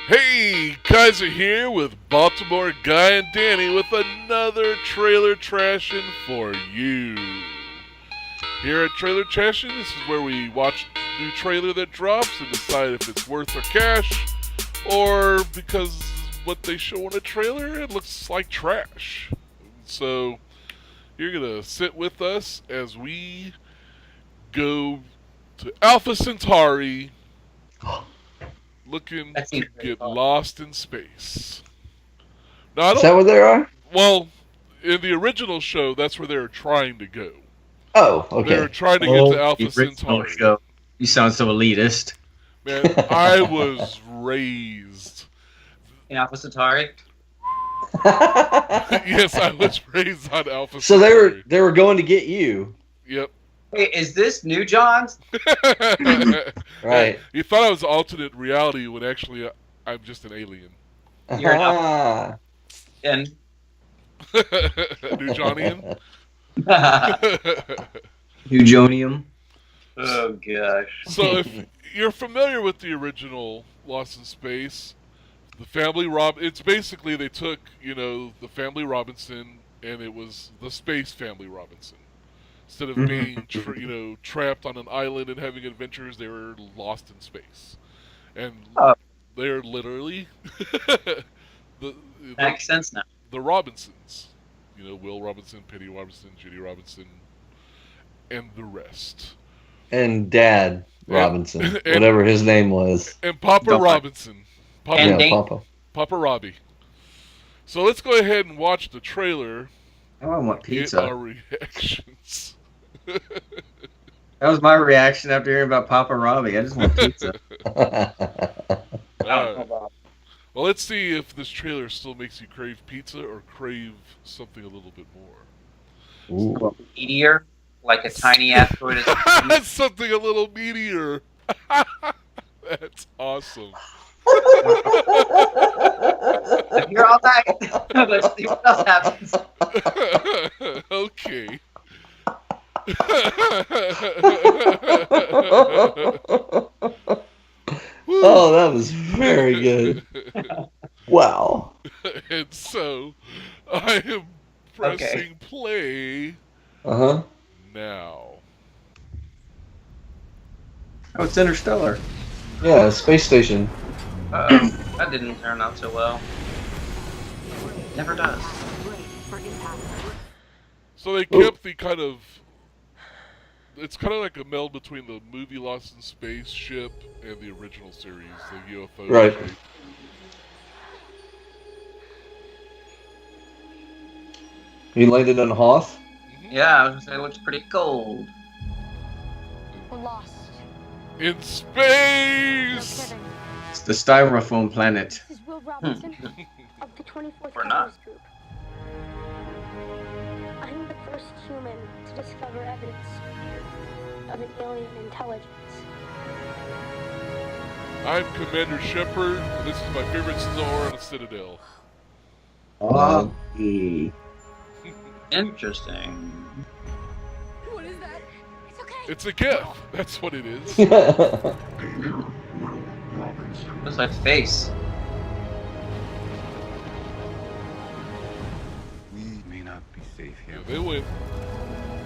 Hey, guys are here with Baltimore Guy and Danny with another trailer trashing for you. Here at Trailer Trashin, this is where we watch a new trailer that drops and decide if it's worth our cash, or because what they show in a trailer, it looks like trash. So, you're gonna sit with us as we go to Alpha Centari looking to get lost in space. Now, Is that where they are? Well, in the original show, that's where they were trying to go. Oh, okay. They were trying to get to Alpha Centauri. Show. You sound so elitist. Man, I was raised in Alpha Centari. Yes, I was raised on Alpha Centari. So they were going to get you. Yep. Hey, is this New John's? Right. You thought I was alternate reality when actually I'm just an alien. You're an and New Johnian. Newjonium. Oh gosh. So if you're familiar with the original Lost in Space, the family it's basically they took, the family Robinson and it was the space family Robinson. Instead of being trapped on an island and having adventures, they were lost in space. And they're literally makes sense now. The Robinsons. Will Robinson, Penny Robinson, Judy Robinson, and the rest. And Dad Robinson, whatever his name was. And Papa Robinson. Papa. Papa Robbie. So let's go ahead and watch the trailer. Oh, I want pizza. Get our reactions. That was my reaction after hearing about Papa Robbie. I just want pizza. Well, let's see if this trailer still makes you crave pizza or crave something a little bit more. Ooh. Meteor? Like a tiny asteroid? Something a little meteor. That's awesome. You're all night. Let's see what else happens. Okay. Oh, that was very good. Wow. And so, I am pressing play now. Oh, it's Interstellar. Yeah, space station. That didn't turn out so well. Never does. So they kept the kind of... It's kind of like a meld between the movie Lost in Space ship and the original series, the UFO Right. shape. You landed on Hoth? Yeah, I was gonna say it looks pretty cold. We're lost. In space! No kidding. It's the styrofoam planet. This is Will Robinson of the 24th Or not. Colors Group. I'm the first human to discover evidence of an alien intelligence. I'm Commander Shepard, and this is my favorite store on the Citadel. Interesting. What is that? It's okay. It's a gift. That's what it is. Looks like face. We may not be safe here. Yeah, they went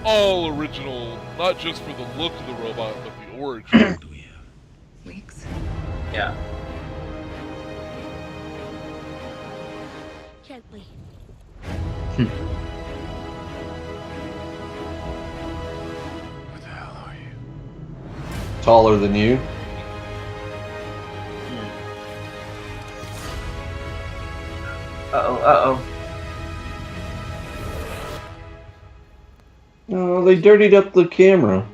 all original, not just for the look of the robot, but the origin. Do we have? Weeks? Yeah. Gently. What the hell are you? Taller than you. Uh-oh. Oh, they dirtied up the camera.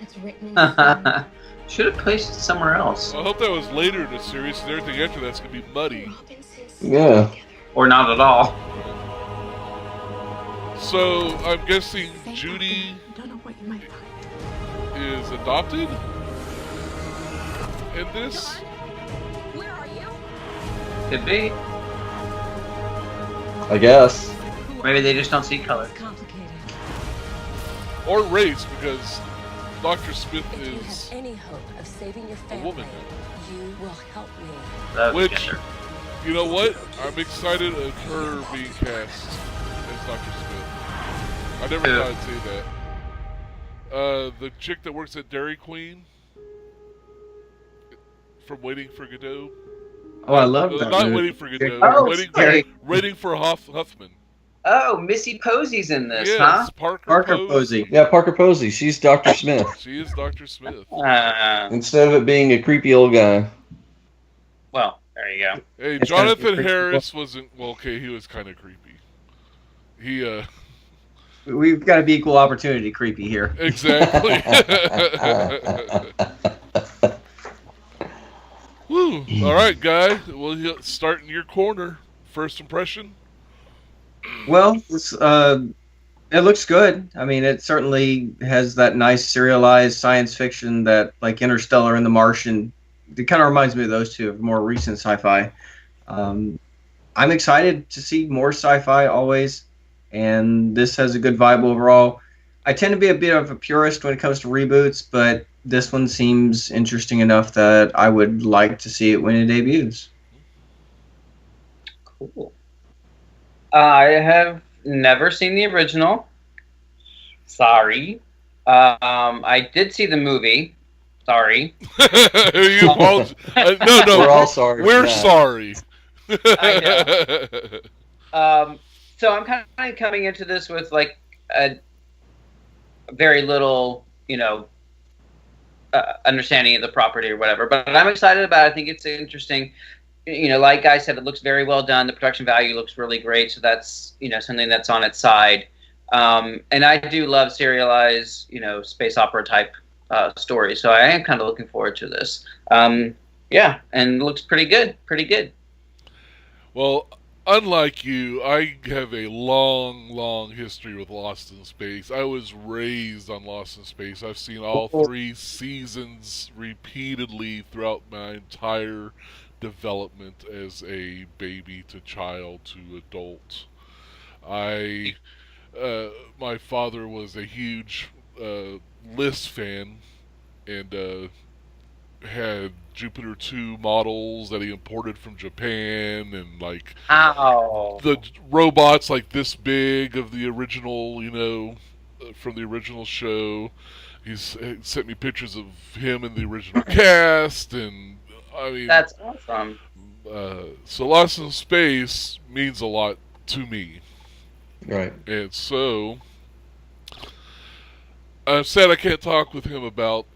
That's written in the film. Should have placed it somewhere else. I hope that was later in the series, and everything after that's going to be muddy. Robinsons Yeah. together. Or not at all. So, I'm guessing Judy Don't know what you might find. is adopted? In this? Where are you? Could be. I guess. Maybe they just don't see color. It's complicated. Or race, because Dr. Smith If you have is any hope of saving your a family, woman. you will help me. Which, you know what? I'm excited of her being cast as Dr. Smith. I never thought I'd say that. The chick that works at Dairy Queen from Waiting for Godot. Oh, I love that. Not movie. Waiting for Godot. Oh, waiting, sorry. waiting for Huffman. Oh, Missy Posey's in this, Yes, huh? Parker Posey. Yeah, Parker Posey. She's Dr. Smith. She is Dr. Smith. Instead of it being a creepy old guy. Well, there you go. Hey, It's Jonathan kinda creepy. Harris wasn't... Well, okay, he was kind of creepy. He, We've got to be equal opportunity creepy here. Exactly. Woo. All right, guy. We'll start in your corner. First impression? Well, it looks good. I mean, it certainly has that nice serialized science fiction that, like Interstellar and The Martian, it kind of reminds me of those two, of more recent sci-fi. I'm excited to see more sci-fi always, and this has a good vibe overall. I tend to be a bit of a purist when it comes to reboots, but this one seems interesting enough that I would like to see it when it debuts. Cool. I have never seen the original. Sorry. I did see the movie. Sorry. You apologize. No, We're all sorry. We're for that. sorry. I know. So I'm kind of coming into this with like a very little, understanding of the property or whatever. But I'm excited about it. I think it's interesting. Like I said, it looks very well done. The production value looks really great. So that's, something that's on its side. And I do love serialized, space opera type stories. So I am kind of looking forward to this. Yeah, and it looks pretty good. Pretty good. Well, unlike you, I have a long, long history with Lost in Space. I was raised on Lost in Space. I've seen all 3 seasons repeatedly throughout my entire development as a baby to child to adult. My father was a huge List fan and had Jupiter 2 models that he imported from Japan, and like the robots like this big of the original, from the original show. He sent me pictures of him in the original cast, and I mean, that's awesome. So Lost in Space means a lot to me. Right. And so I'm sad I can't talk with him about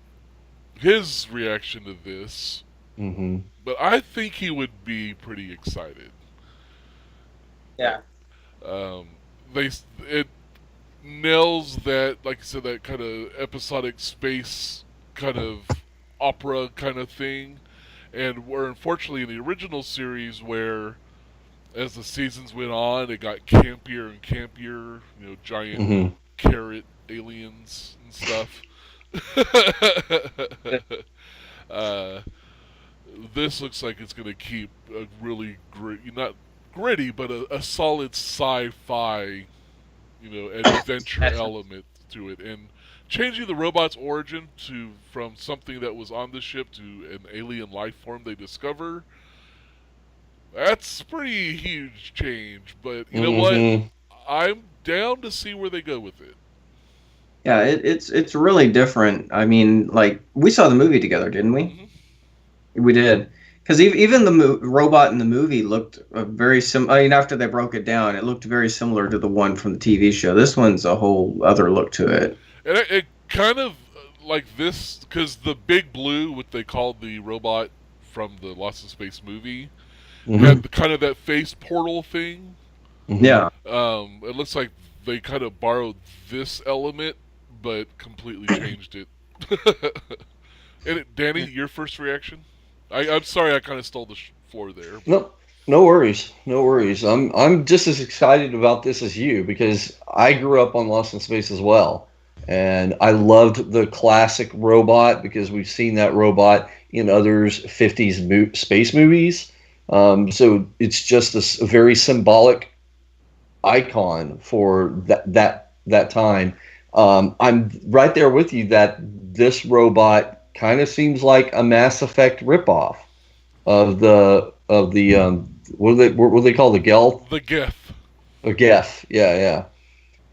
his reaction to this. Mm-hmm. But I think he would be pretty excited. Yeah. It nails that, like I said, that kind of episodic space kind of opera kind of thing. And where unfortunately in the original series, where as the seasons went on, it got campier and campier, giant carrot aliens and stuff. This looks like it's going to keep a really not gritty, but a solid sci-fi, adventure element to it, and changing the robot's origin from something that was on the ship to an alien life form they discover. That's a pretty huge change, but you know what? I'm down to see where they go with it. Yeah, it's really different. I mean, like, we saw the movie together, didn't we? Mm-hmm. We did. Because even the robot in the movie looked very similar. I mean, after they broke it down, it looked very similar to the one from the TV show. This one's a whole other look to it. And it kind of like this, because the Big Blue, what they called the robot from the Lost in Space movie, had kind of that face portal thing. Yeah. It looks like they kind of borrowed this element, but completely changed it. And Danny, your first reaction? I'm sorry, I kind of stole the floor there. No worries. I'm just as excited about this as you, because I grew up on Lost in Space as well, and I loved the classic robot because we've seen that robot in others 50s space movies. So it's just a very symbolic icon for that time. I'm right there with you that this robot kind of seems like a Mass Effect ripoff of the what do they call the Gel? The GIF. Or Geth, yeah.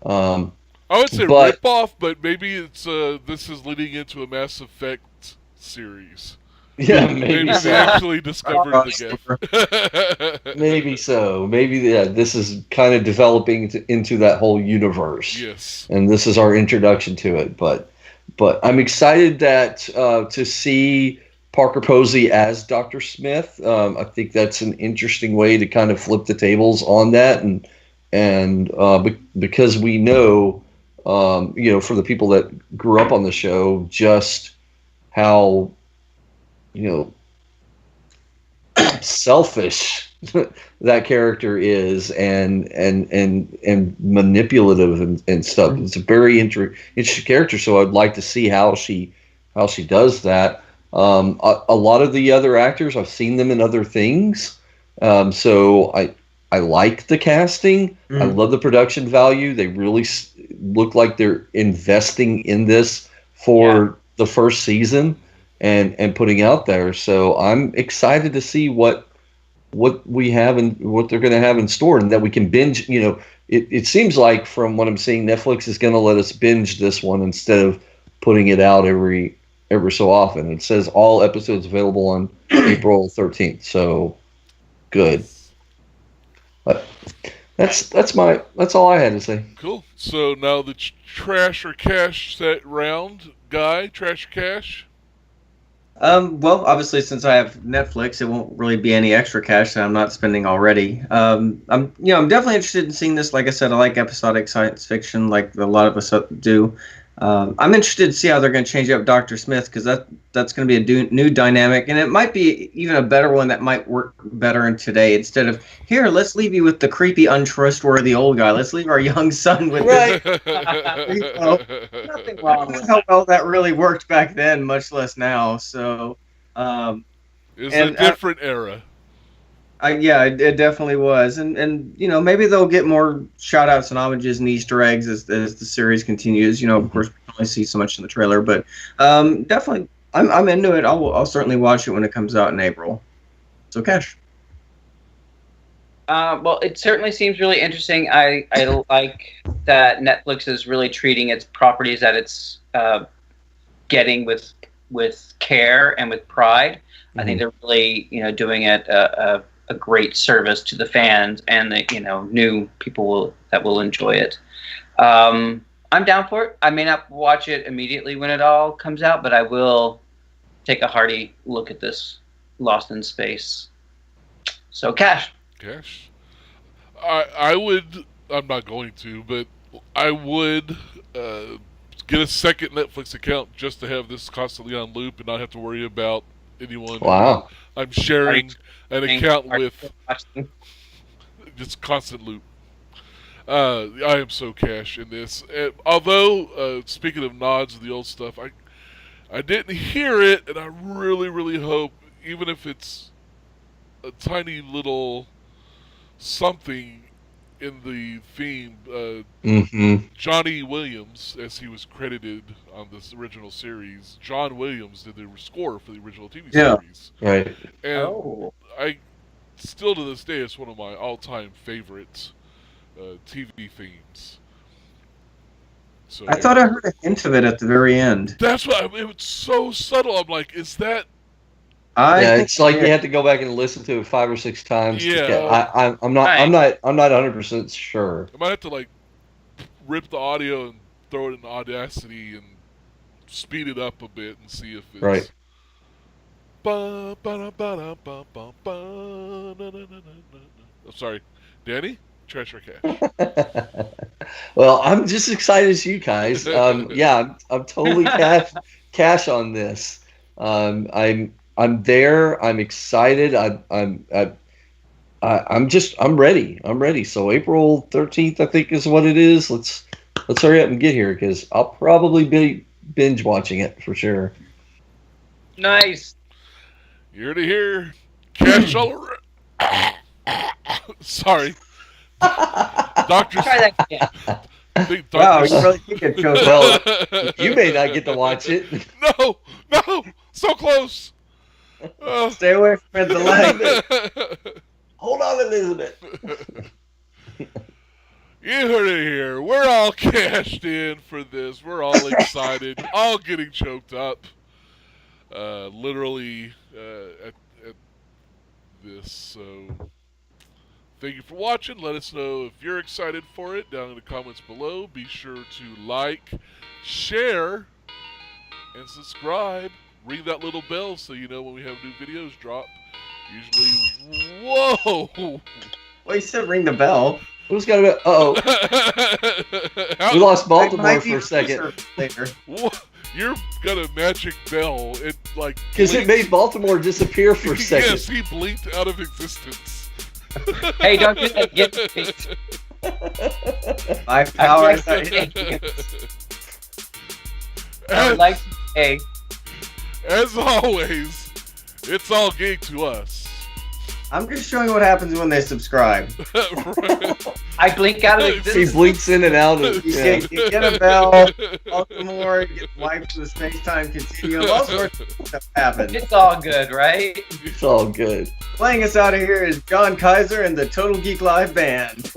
I would say But ripoff, but maybe it's this is leading into a Mass Effect series. yeah, Maybe maybe they so. actually discovered the GIF. Maybe so. Maybe this is kind of developing into that whole universe. Yes. And this is our introduction to it. But I'm excited that to see Parker Posey as Dr. Smith. I think that's an interesting way to kind of flip the tables on that, and because we know, for the people that grew up on the show, just how selfish that character is, and manipulative and stuff. It's a very interesting character. So I'd like to see how she does that. A lot of the other actors, I've seen them in other things. So I like the casting. I love the production value. They really look like they're investing in this for the first season and putting out there. So I'm excited to see what we have and what they're going to have in store, and that we can binge. It seems like, from what I'm seeing, Netflix is going to let us binge this one instead of putting it out every so often. It says all episodes available on April 13th. So good. But that's all I had to say. Cool. So now the trash or cash set round, Guy. Trash or cash? Well, obviously, since I have Netflix, it won't really be any extra cash that I'm not spending already. I'm definitely interested in seeing this. Like I said, I like episodic science fiction, like a lot of us do. I'm interested to see how they're going to change up Dr. Smith, because that's going to be a new dynamic, and it might be even a better one that might work better in today. Instead of, here, let's leave you with the creepy, untrustworthy old guy. Let's leave our young son with Right. Nothing wrong with how well that really worked back then, much less now. So, It's a different era. It definitely was, and maybe they'll get more shout outs and homages and Easter eggs as the series continues. Of course, we can only see so much in the trailer, but definitely, I'm into it. I'll certainly watch it when it comes out in April. So, Cash. Well, it certainly seems really interesting. I like that Netflix is really treating its properties that it's getting with care and with pride. Mm-hmm. I think they're really doing it a great service to the fans and the new people that will enjoy it. I'm down for it. I may not watch it immediately when it all comes out, but I will take a hearty look at this Lost in Space. So, Cash. I would. I'm not going to, but I would get a second Netflix account just to have this constantly on loop and not have to worry about anyone. Wow. I'm sharing an account with. Just constant loop. I am so Cash in this. Although, speaking of nods of the old stuff, I didn't hear it, and I really, really hope, even if it's a tiny little something in the theme, Johnny Williams, as he was credited on this original series, John Williams did the score for the original TV series. Right. And I still to this day, it's one of my all-time favorite TV themes. So I thought I heard a hint of it at the very end. That's what it was so subtle. I'm like, is that? It's like you have to go back and listen to it 5 or 6 times. Yeah, I'm not 100% sure. I might have to rip the audio and throw it in Audacity and speed it up a bit and see if it's right. I'm sorry, Danny. Trash or cash? Well, I'm just excited as you guys. I'm totally cash on this. I'm there. I'm excited. I'm ready. I'm ready. So April 13th, I think, is what it is. Let's hurry up and get here, because I'll probably be binge watching it for sure. Nice. You're to hear cash all around. Sorry. Wow, you really think it shows up? Well, you may not get to watch it. No, no, so close. Stay away from the leg. Hold on, Elizabeth. You heard it here. We're all cashed in for this. We're all excited, all getting choked up. Literally at this. So, thank you for watching. Let us know if you're excited for it down in the comments below. Be sure to like, share, and subscribe. Ring that little bell so you know when we have new videos drop. Usually, whoa! Well, you said ring the bell. Who's got a? Uh-oh. We lost Baltimore for a second. You're got a magic bell. It like because it made Baltimore disappear for a second. Yes, he blinked out of existence. Hey, don't do that again. My power. I would like to say, as always, it's all geek to us. I'm just showing what happens when they subscribe. I blink out of He existence. blinks in and out of. You get a bell, Baltimore, get wiped to the space-time continuum. All sorts of stuff happens. It's all good, right? It's all good. Playing us out of here is John Kaiser and the Total Geek Live Band.